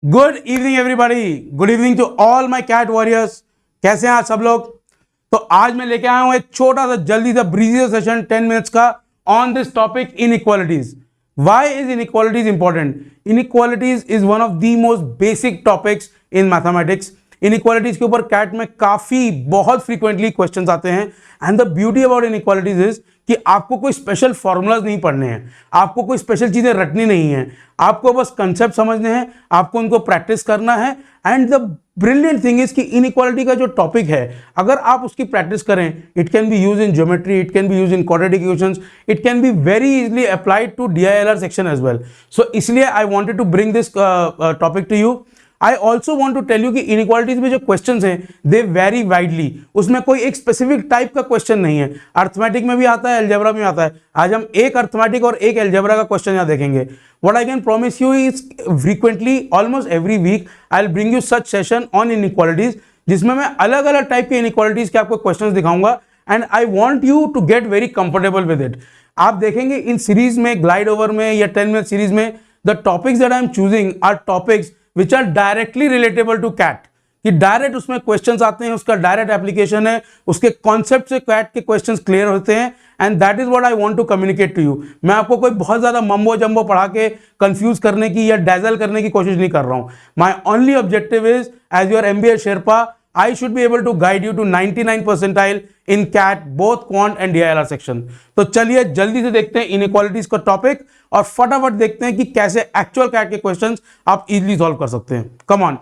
Good evening everybody, good evening to all my CAT warriors. कैसे हैं आज सब लोग? तो आज मैं लेके आया हूं एक छोटा सा जल्दी सा ब्रीजी सेशन 10 मिनट्स का on this topic inequalities. Why is inequalities important? Inequalities is one of the most basic topics in mathematics. Inequalities के ऊपर कैट में काफी बहुत फ्रीक्वेंटली क्वेश्चंस आते हैं and the beauty about inequalities is कि आपको कोई स्पेशल फॉर्मूलाज नहीं पढ़ने हैं, आपको कोई स्पेशल चीजें रटनी नहीं है, आपको बस कंसेप्ट समझने हैं, आपको उनको प्रैक्टिस करना है। And the brilliant thing is कि इनइक्वालिटी का जो टॉपिक है, अगर आप उसकी प्रैक्टिस करें, it can be use in geometry, it can be use in quadratic equations, it can be very easily applied to DILR section as well. So इसलिए I wanted to bring this topic to you. I also want to tell you कि inequalities में जो questions हैं they very widely, उसमें कोई एक specific type का question नहीं है। अर्थमेटिक में भी आता है, अलजेब्रा में आता है। आज हम एक अर्थमेटिक और एक अलजेब्रा का क्वेश्चन यहाँ देखेंगे। What I can promise you is frequently almost every week I will bring you such session on inequalities, जिसमें मैं अलग अलग टाइप के इनइक्वालिटीज के आपको क्वेश्चन दिखाऊंगा and I want you to get very comfortable with it. आप देखेंगे इन सीरीज में, ग्लाइड ओवर में या 10 मिनट सीरीज में, the topics that I am choosing are topics which are directly relatable to CAT, कि डायरेक्ट उसमें क्वेश्चंस आते हैं, उसका डायरेक्ट एप्लीकेशन है, उसके कॉन्सेप्ट से CAT के क्वेश्चंस क्लियर होते हैं and that is what I want to communicate to you. मैं आपको कोई बहुत ज्यादा मम्बो जम्बो पढ़ा के कंफ्यूज करने की या डैजल करने की कोशिश नहीं कर रहा हूं। My only objective is as your MBA sherpa I should be able to guide you to 99 percentile in CAT, both quant and DILR section। तो चलिए जल्दी से देखते हैं इनइक्वालिटीज का टॉपिक और फटाफट देखते हैं कि कैसे एक्चुअल CAT के क्वेश्चंस आप इजीली सॉल्व कर सकते हैं। कम ऑन,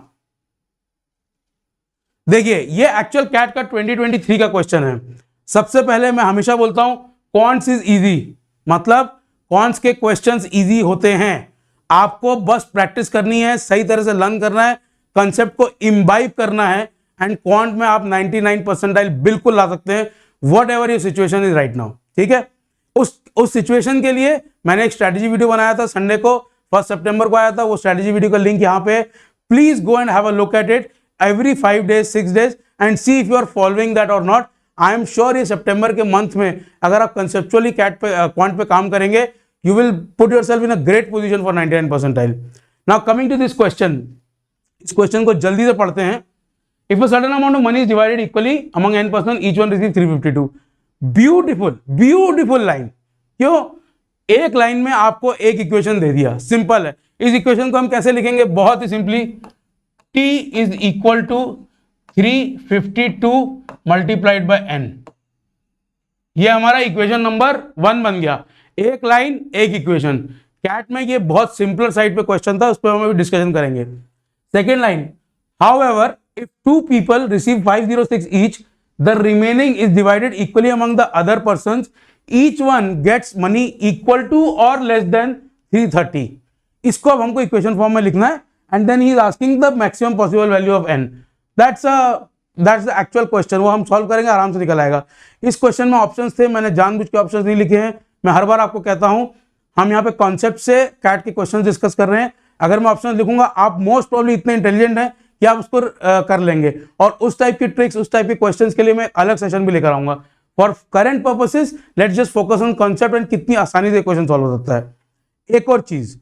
देखिए ये एक्चुअल CAT का 2023 का क्वेश्चन है। सबसे पहले मैं हमेशा बोलता हूं क्वांट्स इज इजी, मतलब क्वांट्स के क्वेश्चंस इजी होते हैं। आपको बस प्रैक्टिस करनी है, सही तरह से लर्न करना है, कंसेप्ट को इम्बाइब करना है एंड क्वांट में आप 99 परसेंटाइल बिल्कुल ला सकते हैं, what ever your situation is right now. ठीक है, उस सिचुएशन के लिए मैंने एक स्ट्रेटेजी वीडियो बनाया था संडे को, 1 सितंबर को आया था। वो स्ट्रेटेजी वीडियो का लिंक यहाँ पे है, please go and have a look at it every 5 days 6 days and see if you are following that or not. I am sure ये सितंबर के मंथ में अगर आप कंसेप्चुअली CAT पे क्वांट पे काम करेंगे, you will put yourself in a great position for 99 percentile. Now coming to this question, इस क्वेश्चन को जल्दी से पढ़ते हैं। If a certain amount of money is divided equally among n person, each one receives 352. Beautiful line. क्यों? एक line में आपको एक इक्वेशन दे दिया, सिंपल है। इस इक्वेशन को हम कैसे लिखेंगे? बहुत ही simply, t is equal to 352 multiplied by n। ये हमारा इक्वेशन नंबर 1 बन गया। एक लाइन एक इक्वेशन। कैट में ये बहुत सिंपलर साइड पे क्वेश्चन था, उस पर हम अभी डिस्कशन करेंगे। Second line, however if two people receive 506 each, the remaining is divided equally among the other persons, each one gets money equal to or less than 330। इसको अब हमको इक्वेशन फॉर्म में लिखना है and then he is asking the maximum possible value of n। That's the actual question, वो हम solve करेंगे, आराम से निकल आएगा। इस क्वेश्चन में ऑप्शंस थे, मैंने जानबूझ के ऑप्शंस नहीं लिखे हैं। मैं हर बार आपको कहता हूं हम यहाँ पे कॉन्सेप्ट से CAT के क्वेश्चन डिस्कस कर रहे हैं। अगर मैं ऑप्शन लिखूंगा, आप मोस्ट प्रॉब्ली इतने इंटेलिजेंट हैं कि आप उसको कर लेंगे, और उस टाइप की ट्रिक्स, उस टाइप के क्वेश्चंस के लिए मैं अलग सेशन भी लेकर आऊंगा। For current purposes let's just focus on concept and कितनी आसानी से क्वेश्चन सॉल्व हो सकता है। एक और चीज,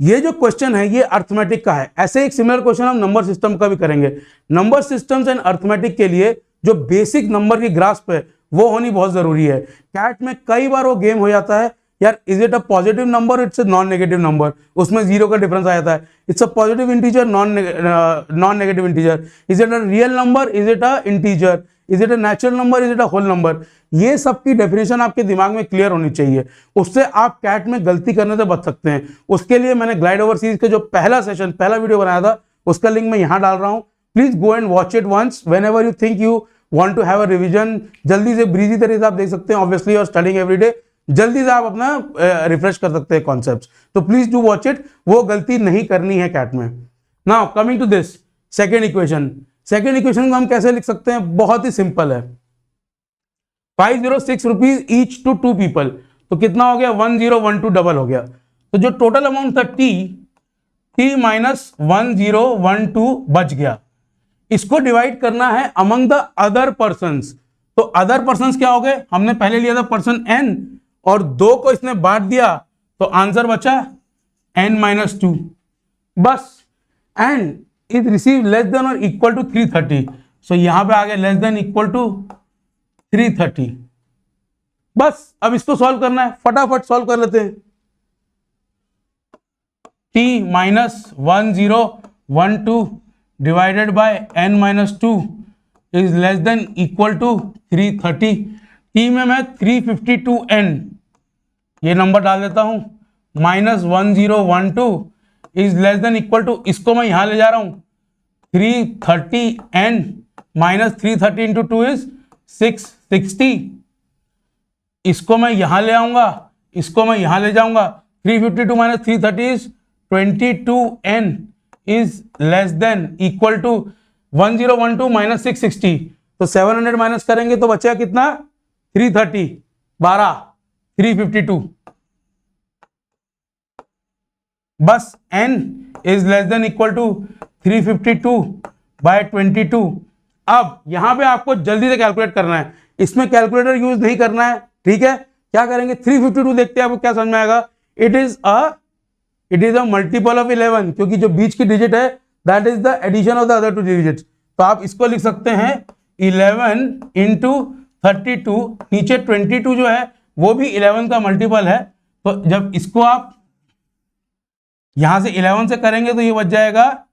ये जो क्वेश्चन है ये अर्थमेटिक का है। ऐसे एक सिमिलर क्वेश्चन हम नंबर सिस्टम का भी करेंगे। नंबर सिस्टम्स एंड अर्थमेटिक के लिए जो बेसिक नंबर की ग्रास्प है वो होनी बहुत जरूरी है। CAT में कई बार वो गेम हो जाता है, यार is it a positive number, it's a non negative number, उसमें जीरो का डिफरेंस आ जाता है। It's a positive integer, non negative integer, is it a real number, is it a integer, is it a natural number, is it a whole number. ये सब की definition आपके दिमाग में क्लियर होनी चाहिए, उससे आप CAT में गलती करने से बच सकते हैं। उसके लिए मैंने ग्लाइड ओवर सीरीज के जो पहला सेशन, पहला वीडियो बनाया था, उसका लिंक मैं यहां डाल रहा हूं। Please go and watch it once whenever you think you want to have a revision. जल्दी से ब्रीजी तरीके से आप देख सकते हैं, ऑब्वियसली और स्टडिंग एवरीडे, जल्दी से आप अपना रिफ्रेश कर सकते हैं कॉन्सेप्ट्स। तो प्लीज डू वॉच इट, वो गलती नहीं करनी है CAT में। Now coming to this second equation. Second equation को हम कैसे लिख सकते हैं? बहुत ही सिंपल है। 506 रुपीज ईच टू 2 पीपल, तो कितना हो गया? 1012 डबल हो गया। तो जो टोटल अमाउंट था t माइनस 1012 बच गया। इसको डिवाइड करना है अमंग द अदर पर्संस। तो अदर पर्संस क्या हो गए? हमने पहले लिया था पर्सन n और 2 को इसने बांट दिया, तो आंसर बचा n-2। बस and is receive less than और इक्वल टू 330। सो यहां पे आ गया लेस देन इक्वल टू 330। बस अब इसको सॉल्व करना है, फटाफट सॉल्व कर लेते हैं। t minus 1012 divided by n minus 2 is less than equal to 330। t में मैं 352n ये नंबर डाल देता हूं, minus 1012 is less than equal to, इसको मैं यहां ले जा रहा हूं 330n माइनस 330 इंटू 2 इज 660। इसको मैं यहां ले आऊंगा, इसको मैं यहां ले जाऊंगा, 352 minus 330 is 22n is less than equal to 1012 minus 660। तो 700 माइनस करेंगे तो बचेगा कितना, 330, 12, 352। बस n is less than equal to 352 by 22। अब यहां पे आपको जल्दी से कैलकुलेट करना है, इसमें कैलकुलेटर यूज नहीं करना है, ठीक है। क्या करेंगे, 352 देखते हैं आपको क्या समझ में आएगा। It is a multiple of 11, क्योंकि जो बीच की डिजिट है that is the addition of the other two digits. तो आप इसको लिख सकते हैं 11 इंटू 32, नीचे 22 जो है वो भी 11 का मल्टीपल है। तो जब इसको आप यहां से 11 से करेंगे तो ये बच जाएगा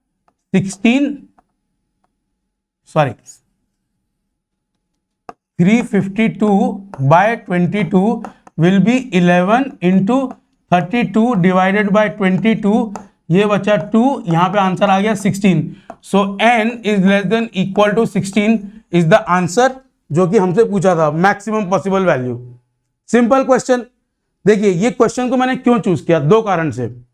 352 by 22 will be 11 into 32 divided by 22, ये बचा 2, यहां पे आंसर आ गया 16। So n is less than equal to 16 is the answer जो कि हमसे पूछा था, maximum possible value. Simple question. देखिए ये क्वेश्चन को मैंने क्यों चूज किया, दो कारण से।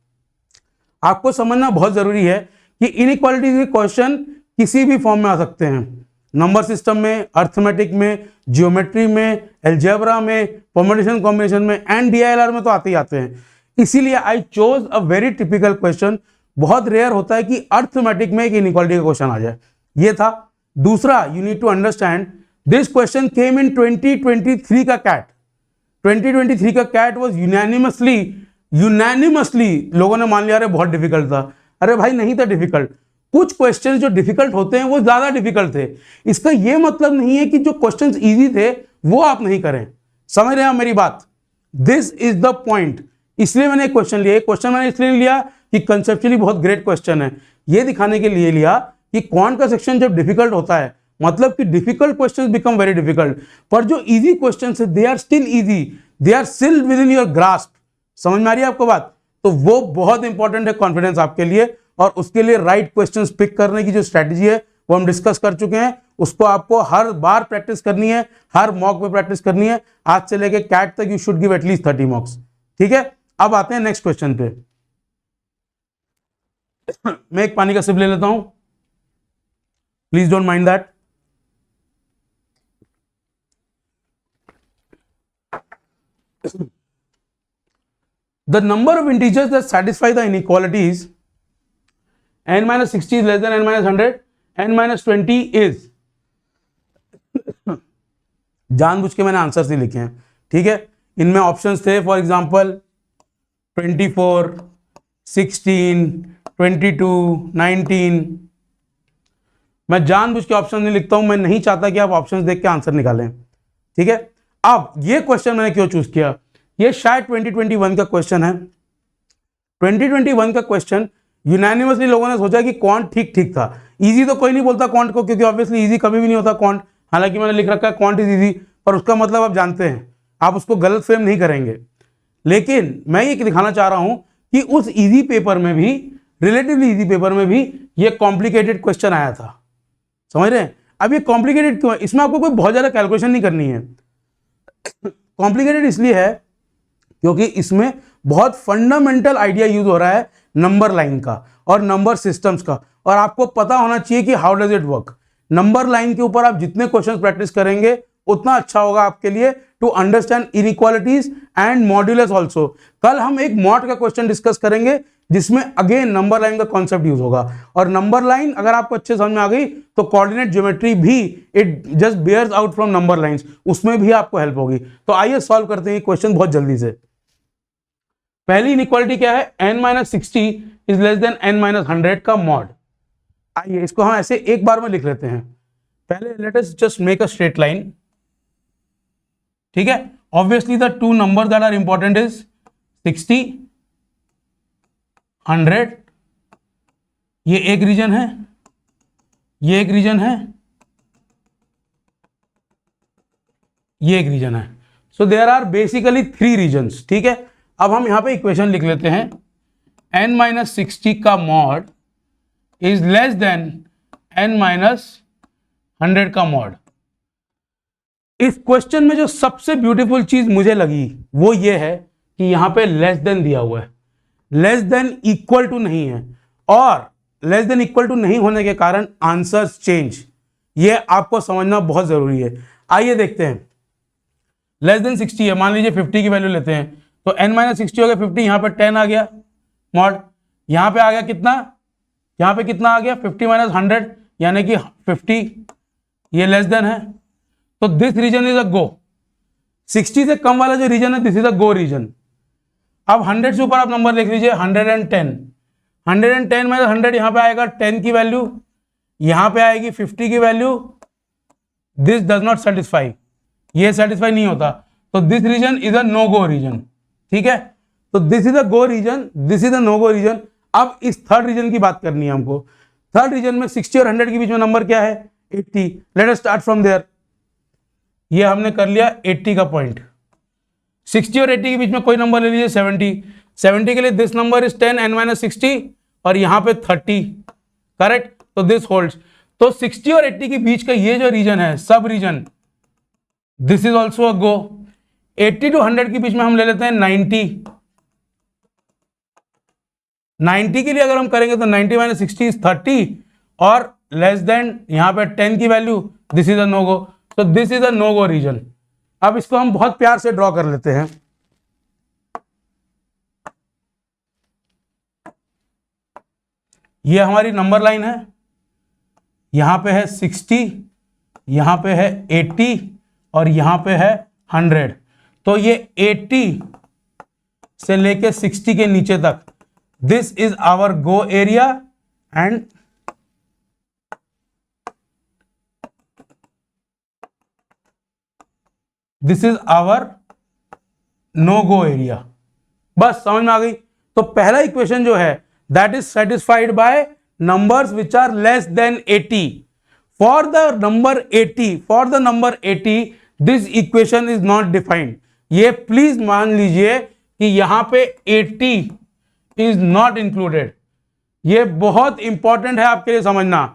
आपको समझना बहुत जरूरी है कि इनइक्वालिटी के क्वेश्चन किसी भी फॉर्म में आ सकते हैं, नंबर सिस्टम में, अर्थमेटिक में, जियोमेट्री में, एल्जेब्रा में, परम्यूटेशन कॉम्बिनेशन में, एंड DILR में तो आते ही आते हैं। इसीलिए I chose a very typical question. बहुत रेयर होता है कि अर्थमेटिक में एक इनइक्वालिटी का क्वेश्चन आ जाए, ये था। दूसरा, you need to understand this question came in 2023 का कैट। 2023 का कैट वॉज यूनानिमसली लोगों ने मान लिया अरे बहुत डिफिकल्ट था। अरे भाई नहीं था डिफिकल्ट, कुछ क्वेश्चंस जो डिफिकल्ट होते हैं वो ज्यादा डिफिकल्ट थे। इसका ये मतलब नहीं है कि जो क्वेश्चंस इजी थे वो आप नहीं करें। समझ रहे हैं आप मेरी बात? This is the point. इसलिए मैंने एक क्वेश्चन लिया, क्वेश्चन मैंने इसलिए लिया कि कंसेप्चुअली बहुत ग्रेट क्वेश्चन है, ये दिखाने के लिए लिया कि क्वांट का सेक्शन जब डिफिकल्ट होता है मतलब कि difficult questions become very difficult, पर जो इजी क्वेश्चंस है they are still easy, they are still within your grasp. समझ में आ रही है आपको बात? तो वो बहुत इंपॉर्टेंट है कॉन्फिडेंस आपके लिए, और उसके लिए राइट क्वेश्चंस पिक करने की जो स्ट्रेटजी है वो हम डिस्कस कर चुके हैं। उसको आपको हर बार प्रैक्टिस करनी है, हर मॉक में प्रैक्टिस करनी है। आज से लेके कैट तक यू शुड गिव एटलीस्ट 30 मॉक्स, ठीक है। अब आते हैं नेक्स्ट क्वेश्चन पे। मैं एक पानी का सिप ले लेता हूं, please don't mind that. The number of integers that satisfy the inequalities n minus 60 is less than n minus 100, n minus 20 is, जानबूझ के मैंने आंसर्स नहीं लिखे हैं, ठीक है। इनमें ऑप्शंस थे फॉर एग्जांपल 24, 16, 22, 19। मैं जानबूझ के ऑप्शन नहीं लिखता हूं, मैं नहीं चाहता कि आप ऑप्शंस देख के आंसर निकालें, ठीक है। अब ये क्वेश्चन मैंने क्यों चूज किया, ये शायद 2021 का क्वेश्चन है। 2021 का क्वेश्चन यूनानिमसली लोगों ने सोचा कि क्वांट ठीक ठीक था। इजी तो कोई नहीं बोलता क्वांट को, क्योंकि ऑब्वियसली इजी कभी भी नहीं होता क्वांट। हालांकि मैंने लिख रखा है क्वांट इज इजी, पर उसका मतलब आप जानते हैं, आप उसको गलत फ्रेम नहीं करेंगे। लेकिन मैं ये दिखाना चाह रहा हूं कि उस इजी पेपर में भी, रिलेटिवली इजी पेपर में भी ये कॉम्प्लिकेटेड क्वेश्चन आया था। समझ रहे हैं? अब ये कॉम्प्लिकेटेड क्यों है? इसमें आपको कोई बहुत ज्यादा कैलकुलेशन नहीं करनी है। कॉम्प्लिकेटेड इसलिए है क्योंकि इसमें बहुत फंडामेंटल आइडिया यूज हो रहा है नंबर लाइन का और नंबर सिस्टम्स का, और आपको पता होना चाहिए कि how does it work. Number line के ऊपर आप जितने क्वेश्चंस प्रैक्टिस करेंगे उतना अच्छा होगा आपके लिए to understand inequalities and modulus also. कल हम एक मॉड का क्वेश्चन डिस्कस करेंगे जिसमें अगेन नंबर लाइन का कॉन्सेप्ट यूज होगा, और नंबर लाइन अगर आपको अच्छे समझ में आ गई तो कोऑर्डिनेट ज्योमेट्री भी it just bears out from number lines, उसमें भी आपको हेल्प होगी। तो आइए सॉल्व करते हैं क्वेश्चन बहुत जल्दी से। पहली इनइक्वालिटी क्या है, n - 60 is less then n - 100 का मॉड। आइए इसको हम ऐसे एक बार में लिख लेते हैं। पहले let us just make a straight line, ठीक है। Obviously the two number that are important is 60, 100, ये एक रीजन है, ये एक रीजन है, ये एक रीजन है। So there are basically 3 regions, ठीक है। अब हम यहां पे इक्वेशन लिख लेते हैं, n-60 का mod is less then n-100 का मॉड। इस क्वेश्चन में जो सबसे ब्यूटीफुल चीज मुझे लगी वो ये है कि यहां पे लेस देन दिया हुआ है, लेस देन इक्वल टू नहीं है, और लेस देन इक्वल टू नहीं होने के कारण आंसर्स चेंज, ये आपको समझना बहुत जरूरी है। आइए देखते हैं, लेस देन 60 है, मान लीजिए 50 की वैल्यू लेते हैं, तो n-60 हो गया 50, यहां पे 10 आ गया मॉड, यहां पे आ गया कितना, यहां पे कितना आ गया 50 - 100 यानी कि 50, ये लेस देन है, तो this region is a go. 60 से कम वाला जो रीजन है this is a go region. अब 100 से ऊपर आप नंबर लिख लीजिए 110, 110 - 100 यहां पे आएगा 10 की वैल्यू, यहां पे आएगी 50 की value, this does not satisfy, ये सेटिस्फाई नहीं होता, तो this region is a no go region, ठीक है। तो this is a go region, this is a no go region. अब इस थर्ड रीजन की बात करनी है हमको। थर्ड रीजन में 60 और 100 के बीच में नंबर क्या है, 80। Let us start from there, ये हमने कर लिया 80 का पॉइंट। 60 और 80 के बीच में कोई नंबर ले लीजिए 70, 70 के लिए दिस नंबर इज 10 n-60 और यहां पे 30, करेक्ट, तो दिस होल्ड्स। तो 60 और 80 के बीच का ये जो रीजन है, sub region, this is also a go. 80 to 100 के बीच में हम ले लेते हैं 90, 90 के लिए अगर हम करेंगे तो 90 - 60 इज 30 और लेस देन यहां पे 10 की value, this is a no go, तो this is a no go region. अब इसको हम बहुत प्यार से ड्रॉ कर लेते हैं, ये हमारी नंबर लाइन है, यहां पे है 60, यहां पे है 80 और यहां पे है 100, तो ये 80 से लेके 60 के नीचे तक, this is our go area and this is our no go area. बस समझ में आ गई। तो पहला इक्वेशन जो है that is satisfied by numbers which are less than 80। For the number 80 this equation is not defined. ये प्लीज मान लीजिए कि यहां पे 80 इज नॉट इंक्लूडेड। ये बहुत इंपॉर्टेंट है आपके लिए समझना,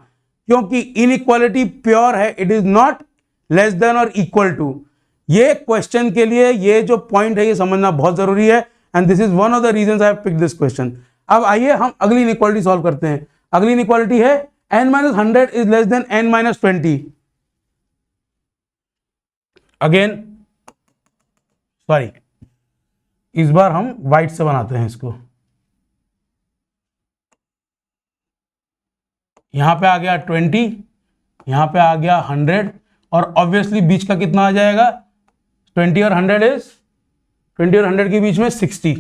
क्योंकि इनइक्वालिटी प्योर है, it is not less than और इक्वल टू। ये क्वेश्चन के लिए ये जो पॉइंट है ये समझना बहुत जरूरी है, and this is one of the reasons I have picked this question. अब आइए हम अगली इनइक्वालिटी सॉल्व करते हैं। अगली इनइक्वालिटी है n-100 is less then n-20। Again sorry, इस बार हम व्हाइट से बनाते हैं इसको। यहां पे आ गया 20, यहां पे आ गया 100 और ऑब्वियसली बीच का कितना आ जाएगा, 20 और 100 के बीच में 60।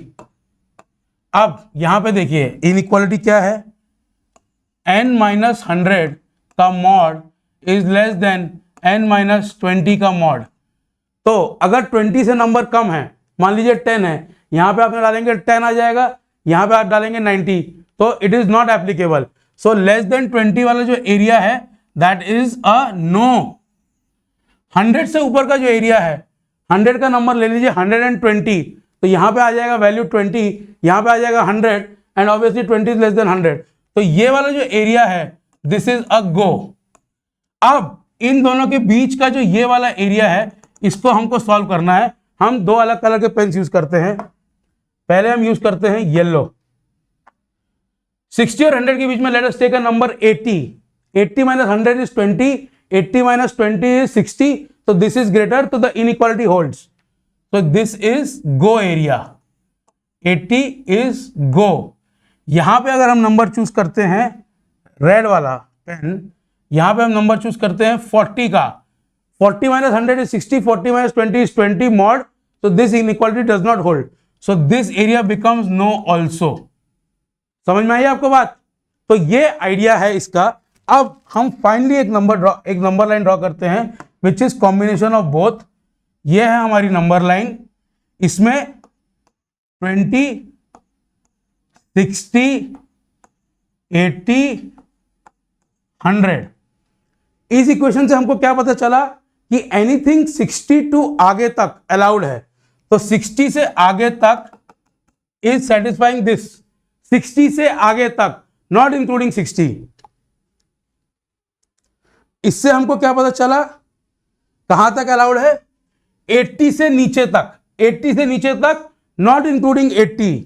अब यहां पे देखिए इनइक्वालिटी क्या है, n-100 का mod is less then n-20 का मॉड। तो अगर 20 से नंबर कम है, मान लीजिए 10 है, यहां पे आपने डालेंगे 10 आ जाएगा, यहां पे आप डालेंगे 90, तो it is not applicable. So less than 20 वाला जो एरिया है दैट इज अ नो। 100 से ऊपर का जो एरिया है, 100 का नंबर ले लीजिए 120, तो यहां पे आ जाएगा वैल्यू 20, यहां पे आ जाएगा 100 and obviously 20 is less then 100, तो ये वाला जो एरिया है दिस इज अ गो। अब इन दोनों के बीच का जो ये वाला एरिया है इसको हमको सॉल्व करना है। हम दो अलग कलर के पेन्स यूज करते हैं। पहले हम यूज करते हैं येलो। 60 और 100 के बीच में let us take a number 80, 80 - 100 is 20, 80 - 20 is 60, so this is greater, so the inequality holds, so this is go area, 80 is go। यहां पे अगर हम नंबर चूज करते हैं रेड वाला पेन, यहां पे हम नंबर चूज करते हैं 40 का, 40 - 100 is 60, 40 - 20 is 20 mod, so this inequality does not hold, so this area becomes no also। समझ में आई आपको बात? तो ये आइडिया है इसका अब हम फाइनली एक नंबर लाइन ड्रॉ करते हैं which is combination of both. ये है हमारी नंबर लाइन, इसमें 20, 60, 80, 100। इस इक्वेशन से हमको क्या पता चला कि एनीथिंग 62 आगे तक अलाउड है, तो 60 से आगे तक इज सेटिस्फाइंग दिस। 60 से आगे तक, नॉट इंक्लूडिंग 60। इससे हमको क्या पता चला, कहां तक अलाउड है, 80 से नीचे तक, 80 से नीचे तक, नॉट इंक्लूडिंग 80।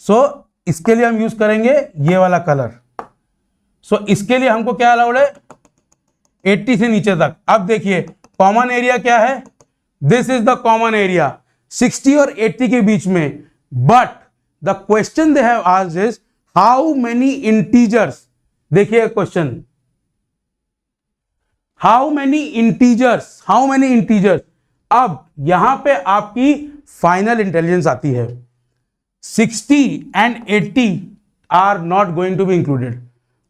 सो इसके लिए हम यूज करेंगे ये वाला कलर। सो इसके लिए हमको क्या अलाउड है, 80 से नीचे तक। अब देखिए कॉमन एरिया क्या है, this is the common area 60 और 80 के बीच में। But the question they have asked is how many integers. देखिए question, how many integers, how many integers. अब यहां पे आपकी फाइनल इंटेलिजेंस आती है। 60 and 80 are not going to be included.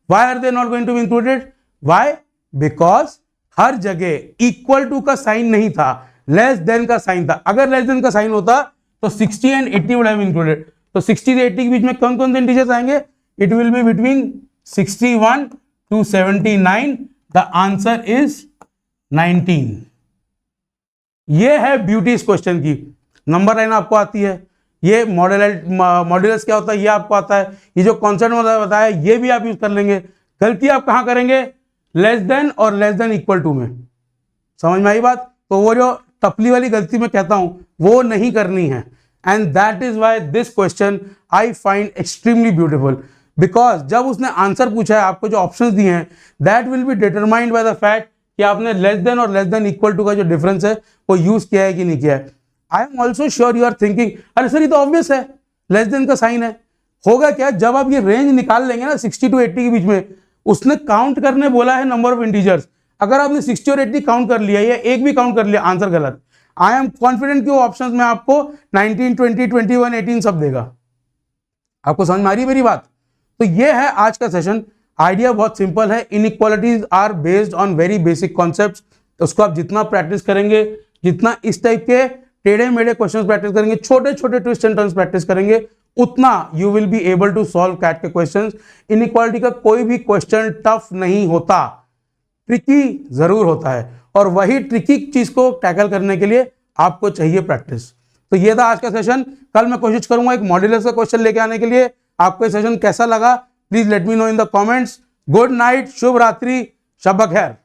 Why are they not going to be included? Why? Because हर जगह equal to का sign नहीं था, लेस देन का साइन था। अगर लेस देन का साइन होता तो 60 and 80 would have included। तो 60 से 80 के बीच में कौन कौन से इंटीजर्स आएंगे, it will be between 61 to 79। The answer is 19। ये है ब्यूटी इस क्वेश्चन की। नंबर लाइन आपको आती है, ये मॉड्यूलस क्या होता है ये आपको आता है, ये जो कॉन्सेप्ट में बताया ये भी आप यूज कर लेंगे। गलती आप कहां करेंगे, लेस देन और लेस देन इक्वल टू में। समझ में आई बात? तो वो जो टपली वाली गलती मैं कहता हूं वो नहीं करनी है। And that is why this question I find extremely beautiful, because जब उसने आंसर पूछा है, आपको जो ऑप्शंस दिए हैं that will be determined by the fact कि आपने लेस देन और लेस देन इक्वल टू का जो डिफरेंस है वो यूज किया है कि नहीं किया है। I am also sure you are thinking अरे सर ये तो ऑब्वियस है, लेस देन का साइन है। होगा क्या, जब आप ये रेंज निकाल लेंगे ना 60 to 80 के बीच में, उसने काउंट करने बोला है नंबर ऑफ इंटीजर्स। अगर आपने 60 और 80 काउंट कर लिया या एक भी काउंट कर लिया, आंसर गलत। आई एम कॉन्फिडेंट कि वो ऑप्शंस में आपको 19, 20, 21, 18 सब देगा। आपको समझ में आ रही है मेरी बात? तो ये है आज का सेशन। आइडिया बहुत सिंपल है, inequalities are based on very basic concepts. उसको आप जितना प्रैक्टिस करेंगे, जितना इस टाइप के टेढ़े मेढ़े क्वेश्चंस प्रैक्टिस करेंगे, छोटे छोटे ट्विस्ट एंड टर्न्स प्रैक्टिस करेंगे, उतना you will be able to solve CAT के क्वेश्चंस। इनइक्वालिटी का कोई भी क्वेश्चन टफ नहीं होता, ट्रिकी जरूर होता है, और वही ट्रिकी चीज को टैकल करने के लिए आपको चाहिए प्रैक्टिस। तो ये था आज का सेशन। कल मैं कोशिश करूंगा एक मॉड्यूलस का क्वेश्चन लेके आने के लिए। आपको ये सेशन कैसा लगा please let me know in the comments. Good night, शुभ रात्रि, शब ब खैर।